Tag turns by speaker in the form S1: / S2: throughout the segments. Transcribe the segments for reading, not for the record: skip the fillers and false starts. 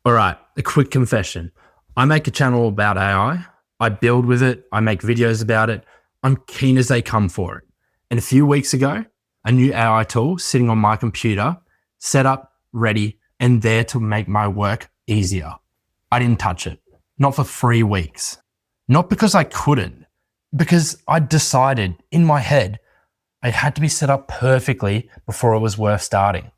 S1: All right, a quick confession. I make a channel about AI. I build with it. I make videos about it. I'm keen as they come for it. And a few weeks ago, a new AI tool sitting on my computer, set up, ready, and there to make my work easier. I didn't touch it. Not for 3 weeks. Not because I couldn't, because I decided in my head it had to be set up perfectly before it was worth starting.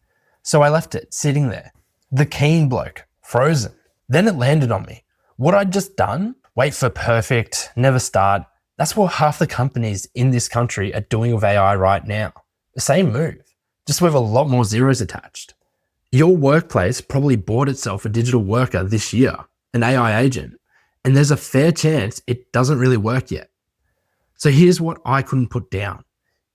S1: So I left it sitting there. The keen bloke, frozen. Then it landed on me. What I'd just done, wait for perfect, never start, that's what half the companies in this country are doing with AI right now. The same move, just with a lot more zeros attached. Your workplace probably bought itself a digital worker this year, an AI agent, and there's a fair chance it doesn't really work yet. So here's what I couldn't put down.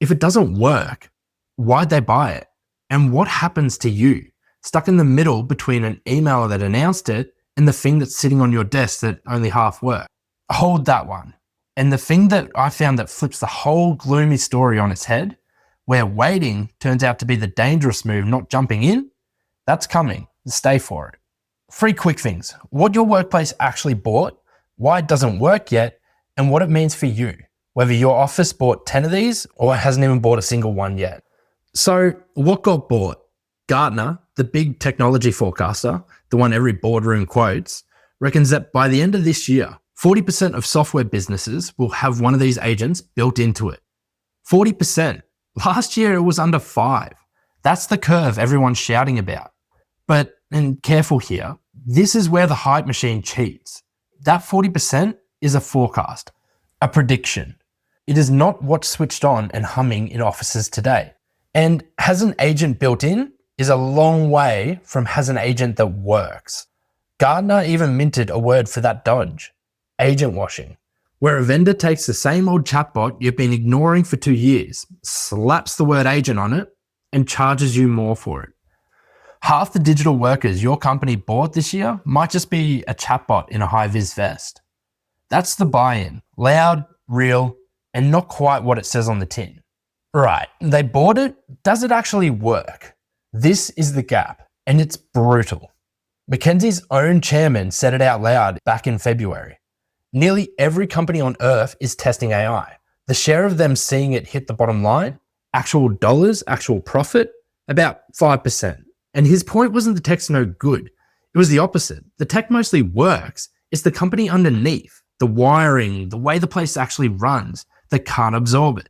S1: If it doesn't work, why'd they buy it? And what happens to you, stuck in the middle between an email that announced it and the thing that's sitting on your desk that only half worked? Hold that one. And the thing that I found that flips the whole gloomy story on its head, where waiting turns out to be the dangerous move, not jumping in, that's coming. Stay for it. 3 quick things. What your workplace actually bought, why it doesn't work yet, and what it means for you, whether your office bought 10 of these or hasn't even bought a single one yet. So what got bought? Gartner, the big technology forecaster, the one every boardroom quotes, reckons that by the end of this year, 40% of software businesses will have one of these agents built into it. 40%. Last year it was under 5. That's the curve everyone's shouting about. But, and careful here, this is where the hype machine cheats. That 40% is a forecast, a prediction. It is not what's switched on and humming in offices today. And has an agent built in is a long way from has an agent that works. Gartner even minted a word for that dodge, agent washing, where a vendor takes the same old chatbot you've been ignoring for 2 years, slaps the word agent on it, and charges you more for it. Half the digital workers your company bought this year might just be a chatbot in a high-vis vest. That's the buy-in, loud, real, and not quite what it says on the tin. Right, they bought it, does it actually work? This is the gap, and it's brutal. McKinsey's own chairman said it out loud back in February. Nearly every company on earth is testing AI. The share of them seeing it hit the bottom line, actual dollars, actual profit, about 5%. And his point wasn't the tech's no good. It was the opposite. The tech mostly works. It's the company underneath, the wiring, the way the place actually runs, that can't absorb it.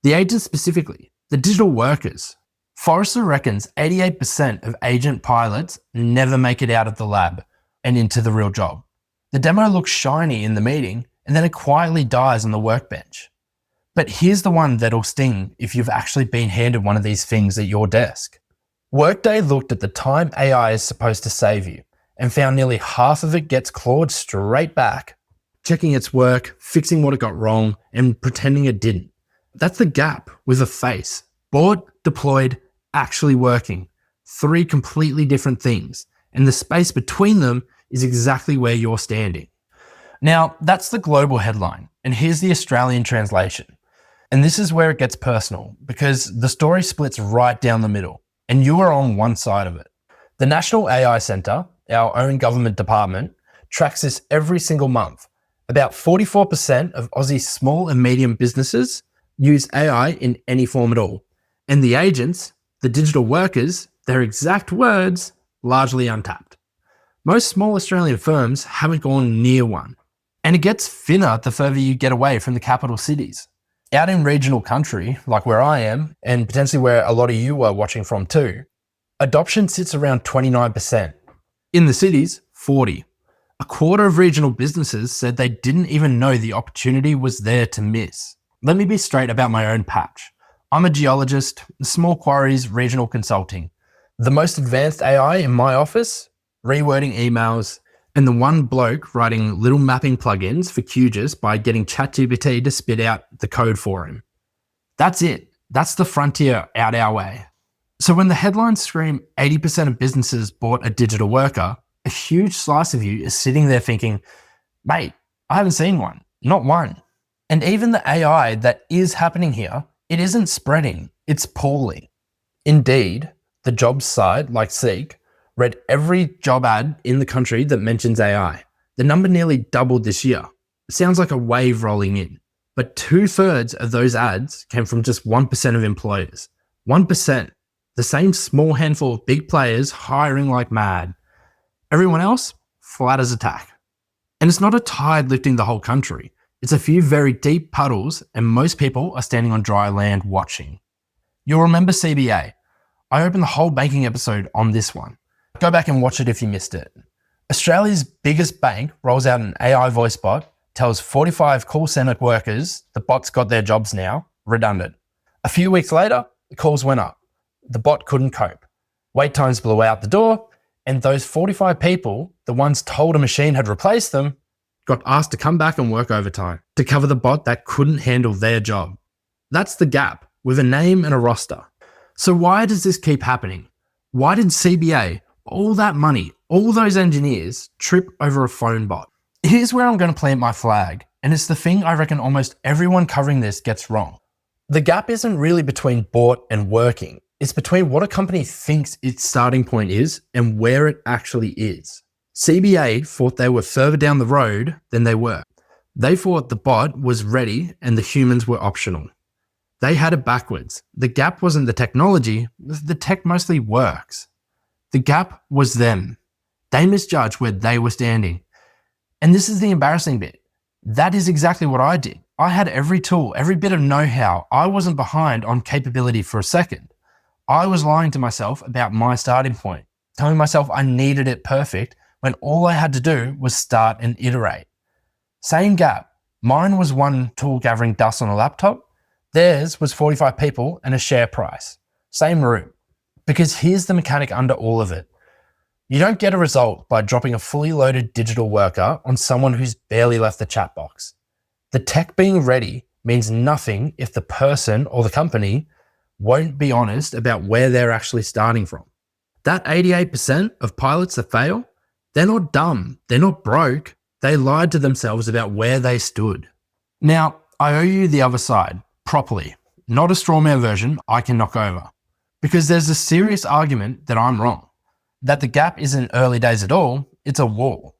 S1: The agents specifically, the digital workers. Forrester reckons 88% of agent pilots never make it out of the lab and into the real job. The demo looks shiny in the meeting and then it quietly dies on the workbench. But here's the one that'll sting if you've actually been handed one of these things at your desk. Workday looked at the time AI is supposed to save you and found nearly half of it gets clawed straight back, checking its work, fixing what it got wrong, and pretending it didn't. That's the gap with a face. Bought, deployed, actually working. 3 completely different things, and the space between them is exactly where you're standing. Now, that's the global headline, and here's the Australian translation. And this is where it gets personal, because the story splits right down the middle, and you are on one side of it. The National AI Centre, our own government department, tracks this every single month. About 44% of Aussie small and medium businesses use AI in any form at all. And the agents, the digital workers, their exact words, largely untapped. Most small Australian firms haven't gone near one. And it gets thinner the further you get away from the capital cities. Out in regional country, like where I am, and potentially where a lot of you are watching from too, adoption sits around 29%. In the cities, 40%. A quarter of regional businesses said they didn't even know the opportunity was there to miss. Let me be straight about my own patch. I'm a geologist, small quarries, regional consulting. The most advanced AI in my office, rewording emails, and the one bloke writing little mapping plugins for QGIS by getting ChatGPT to spit out the code for him. That's it. That's the frontier out our way. So when the headlines scream 80% of businesses bought a digital worker, a huge slice of you is sitting there thinking, mate, I haven't seen one, not one. And even the AI that is happening here, it isn't spreading, it's pooling. Indeed, the jobs site, like Seek, read every job ad in the country that mentions AI. The number nearly doubled this year. It sounds like a wave rolling in. But 2/3 of those ads came from just 1% of employers. 1%. The same small handful of big players hiring like mad. Everyone else, flat as a tack. And it's not a tide lifting the whole country. It's a few very deep puddles, and most people are standing on dry land watching. You'll remember CBA. I opened the whole banking episode on this one. Go back and watch it if you missed it. Australia's biggest bank rolls out an AI voice bot, tells 45 call centre workers the bot's got their jobs now, redundant. A few weeks later, the calls went up. The bot couldn't cope. Wait times blew out the door, and those 45 people, the ones told a machine had replaced them, got asked to come back and work overtime to cover the bot that couldn't handle their job. That's the gap, with a name and a roster. So why does this keep happening? Why did CBA, all that money, all those engineers, trip over a phone bot? Here's where I'm going to plant my flag, and it's the thing I reckon almost everyone covering this gets wrong. The gap isn't really between bought and working. It's between what a company thinks its starting point is and where it actually is. CBA thought they were further down the road than they were. They thought the bot was ready and the humans were optional. They had it backwards. The gap wasn't the technology, the tech mostly works. The gap was them. They misjudged where they were standing. And this is the embarrassing bit. That is exactly what I did. I had every tool, every bit of know-how. I wasn't behind on capability for a second. I was lying to myself about my starting point, telling myself I needed it perfect when all I had to do was start and iterate. Same gap. Mine was one tool gathering dust on a laptop. Theirs was 45 people and a share price. Same route. Because here's the mechanic under all of it. You don't get a result by dropping a fully loaded digital worker on someone who's barely left the chat box. The tech being ready means nothing if the person or the company won't be honest about where they're actually starting from. That 88% of pilots that fail, they're not dumb, they're not broke, they lied to themselves about where they stood. Now, I owe you the other side, properly, not a strawman version I can knock over. Because there's a serious argument that I'm wrong, that the gap isn't early days at all, it's a wall.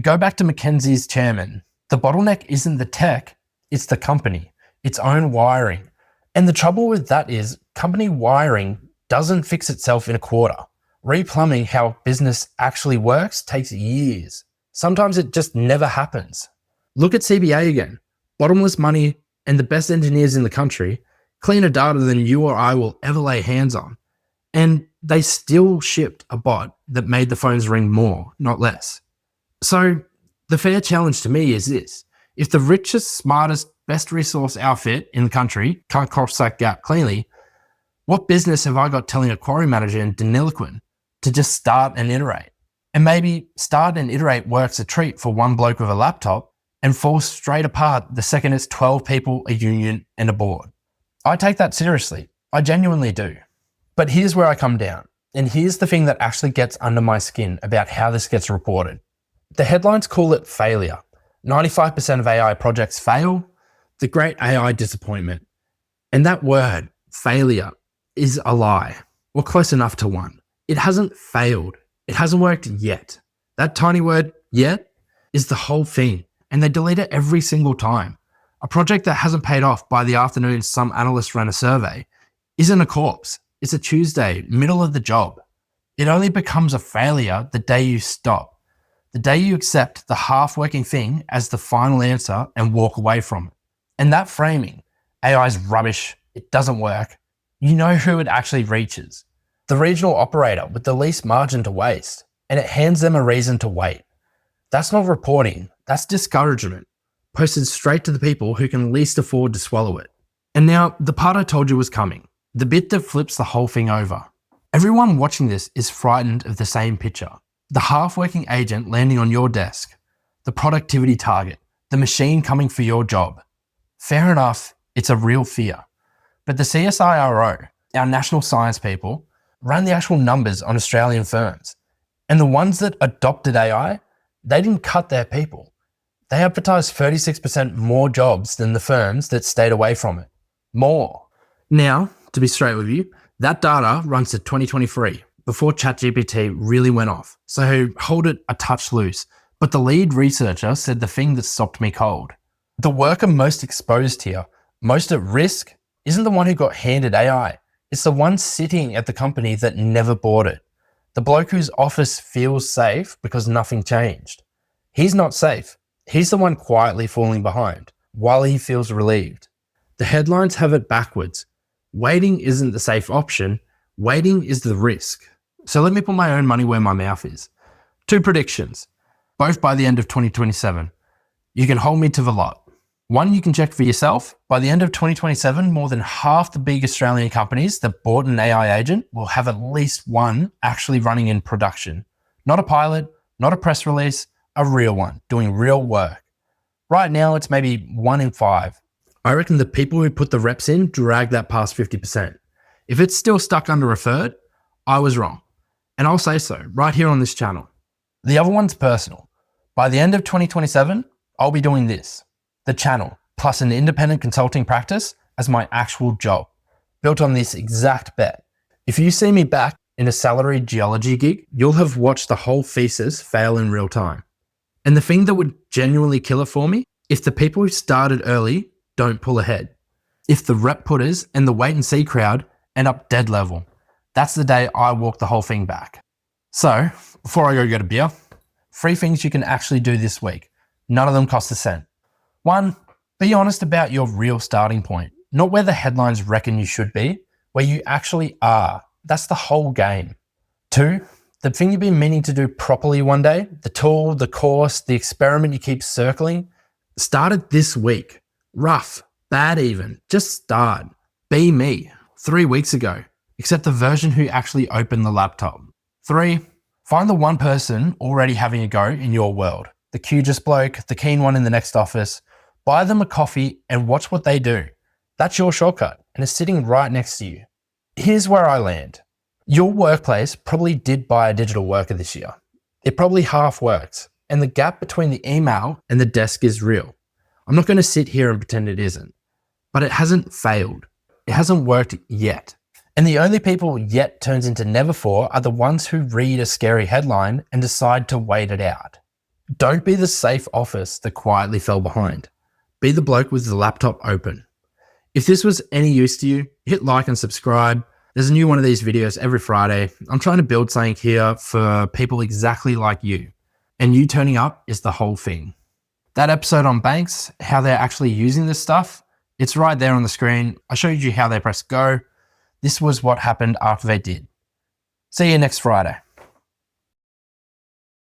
S1: Go back to McKinsey's chairman. The bottleneck isn't the tech, it's the company, its own wiring. And the trouble with that is company wiring doesn't fix itself in a quarter. Replumbing how business actually works takes years. Sometimes it just never happens. Look at CBA again. Bottomless money and the best engineers in the country, cleaner data than you or I will ever lay hands on. And they still shipped a bot that made the phones ring more, not less. So the fair challenge to me is this. If the richest, smartest, best resource outfit in the country can't cross that gap cleanly, what business have I got telling a quarry manager in Deniliquin to just start and iterate? And maybe start and iterate works a treat for one bloke with a laptop and falls straight apart the second it's 12 people, a union, and a board. I take that seriously. I genuinely do. But here's where I come down. And here's the thing that actually gets under my skin about how this gets reported. The headlines call it failure. 95% of AI projects fail. The great AI disappointment. And that word, failure, is a lie, or close enough to one. It hasn't failed. It hasn't worked yet. That tiny word, yet, is the whole thing. And they delete it every single time. A project that hasn't paid off by the afternoon some analyst ran a survey isn't a corpse. It's a Tuesday, middle of the job. It only becomes a failure the day you stop. The day you accept the half-working thing as the final answer and walk away from it. And that framing, AI's rubbish, it doesn't work, you know who it actually reaches. The regional operator with the least margin to waste, and it hands them a reason to wait. That's not reporting, that's discouragement, posted straight to the people who can least afford to swallow it. And now, the part I told you was coming, the bit that flips the whole thing over. Everyone watching this is frightened of the same picture. The half-working agent landing on your desk, the productivity target, the machine coming for your job. Fair enough, it's a real fear. But the CSIRO, our national science people, ran the actual numbers on Australian firms. And the ones that adopted AI, they didn't cut their people. They advertised 36% more jobs than the firms that stayed away from it. More. Now, to be straight with you, that data runs to 2023, before ChatGPT really went off, so hold it a touch loose. But the lead researcher said the thing that stopped me cold. The worker most exposed here, most at risk, isn't the one who got handed AI. It's the one sitting at the company that never bought it. The bloke whose office feels safe because nothing changed. He's not safe. He's the one quietly falling behind while he feels relieved. The headlines have it backwards. Waiting isn't the safe option. Waiting is the risk. So let me put my own money where my mouth is. 2 predictions, both by the end of 2027. You can hold me to the lot. 1, you can check for yourself. By the end of 2027, more than half the big Australian companies that bought an AI agent will have at least one actually running in production. Not a pilot, not a press release, a real one, doing real work. Right now, it's maybe 1 in 5. I reckon the people who put the reps in drag that past 50%. If it's still stuck under a third, I was wrong. And I'll say so right here on this channel. The other one's personal. By the end of 2027, I'll be doing this. The channel, plus an independent consulting practice as my actual job, built on this exact bet. If you see me back in a salaried geology gig, you'll have watched the whole thesis fail in real time. And the thing that would genuinely kill it for me, if the people who started early don't pull ahead. If the rep putters and the wait and see crowd end up dead level, that's the day I walk the whole thing back. So, before I go get a beer, 3 things you can actually do this week. None of them cost a cent. 1, be honest about your real starting point, not where the headlines reckon you should be, where you actually are. That's the whole game. 2, the thing you've been meaning to do properly one day, the tool, the course, the experiment you keep circling, start it this week. Rough, bad even, just start. Be me, 3 weeks ago, except the version who actually opened the laptop. 3, find the one person already having a go in your world. The cutest bloke, the keen one in the next office. Buy them a coffee and watch what they do. That's your shortcut and it's sitting right next to you. Here's where I land. Your workplace probably did buy a digital worker this year. It probably half works, and the gap between the email and the desk is real. I'm not going to sit here and pretend it isn't, but it hasn't failed. It hasn't worked yet. And the only people yet turns into never for are the ones who read a scary headline and decide to wait it out. Don't be the safe office that quietly fell behind. Be the bloke with the laptop open. If this was any use to you, hit like and subscribe. There's a new one of these videos every Friday. I'm trying to build something here for people exactly like you. And you turning up is the whole thing. That episode on banks, how they're actually using this stuff, it's right there on the screen. I showed you how they press go. This was what happened after they did. See you next Friday.